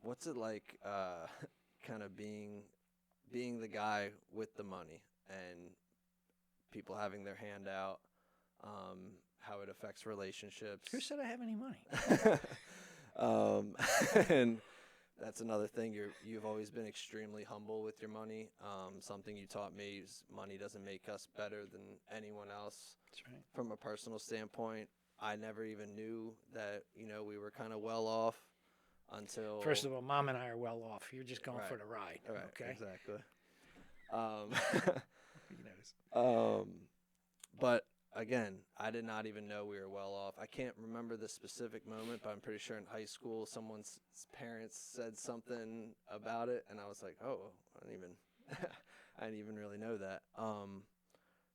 what's it like, kind of being the guy with the money and people having their hand out, how it affects Who relationships. said I have any money? um, and that's another thing. You've always been extremely humble with your money. Something you taught me is money doesn't make us better than anyone else. That's right. From a personal standpoint, I never even knew that we were kind of well off First until of all, Mom and I are well off. You're just going right, for the ride, right, okay? exactly. Um, He knows. um, but again, I did not even know we were well off. I can't remember the specific moment, but I'm pretty sure in high school, someone's parents said something about it, and I was like, "Oh, I didn't even, I didn't even really know that."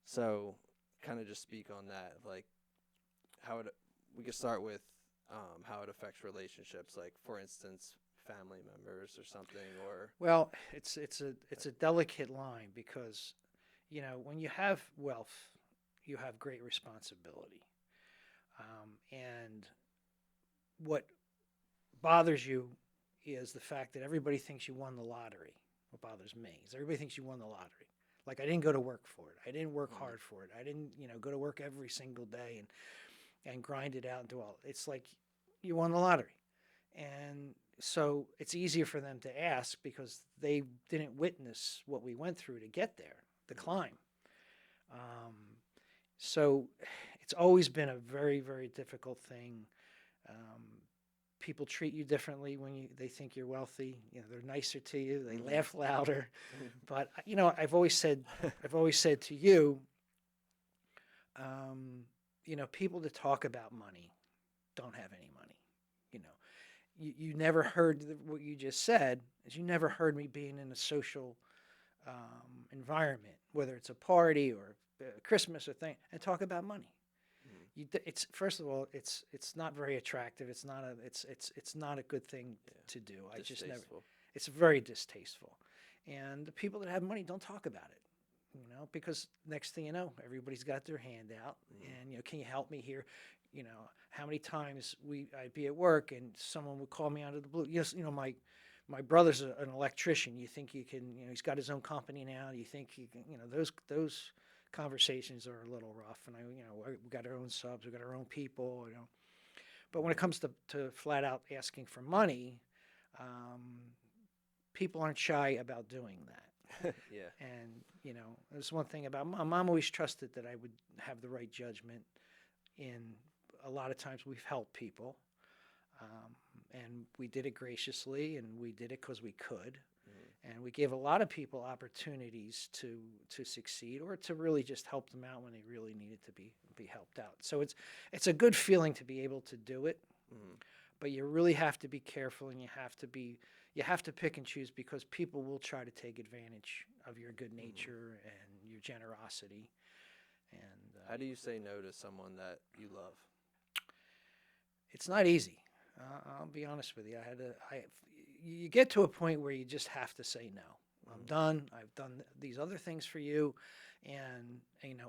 So kind of just speak on that, like how it. We could start with how it affects relationships, like for instance, family members or something, or Well, it's a delicate line because, when you have wealth, you have great responsibility. And what bothers you is the fact that everybody thinks you won the lottery. What bothers me is everybody thinks you won the lottery. Like I didn't go to work for it. I didn't work mm, hard for it. I didn't, go to work every single day and grind it out and do all. It's like you won the lottery. And so it's easier for them to ask because they didn't witness what we went through to get there, the mm, climb. Um, so it's always been a very, very difficult thing. Um, People treat you differently when they think you're wealthy. They're nicer to you. They mhm, laugh louder. mhm, But I've always said to you, um, people that talk about money don't have any money. You know, you never heard what you just said. Is you never heard me being in a social environment, whether it's a party or Christmas or thing, and talk about money. mhm. It's first of all, it's not very attractive. It's not a good thing Yeah, to do. I just never. distasteful. It's very distasteful, and the people that have money don't talk about it. Because next thing you know, everybody's got their hand out, Mm, and can you help me here? How many times I'd be at work and someone would call me out of the blue. Yes, my brother's an electrician. You think you can, he's got his own company now. You think you can, those conversations are a little rough. And we got our own subs, we got our own people. But when it mhm. comes to flat out asking for money, um, people aren't shy about doing that. Yeah. And there's one thing about mom. Mom always trusted that I would have the right judgment. In a lot of times, we've helped people, um, and we did it graciously, and we did it because we could. Mm, And we gave a lot of people opportunities to succeed or to really just help them out when they really needed to be helped out. So it's a good feeling to be able to do it, mm, but you really have to be careful and you have to pick and choose because people will try to take advantage of your good mhm. nature and your generosity. And How do you say no to someone that you love? it's not easy. I'll be honest with you. You get to a point where you just have to say no. I'm Mm, done. I've done these other things for you, and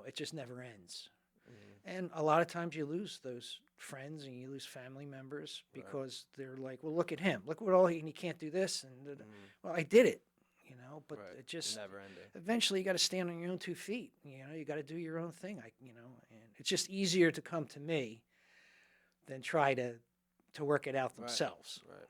it just never ends. mm, And a lot of times you lose those friends and you lose family members right, because they're like, well, look at him. Look what all and he can't do this. And mm, well, I did it, but right. it just Never ending. eventually you got to stand on your own 2 feet. You got to do your own thing. And it's just easier to come to me than try to work it out Right, themselves. right.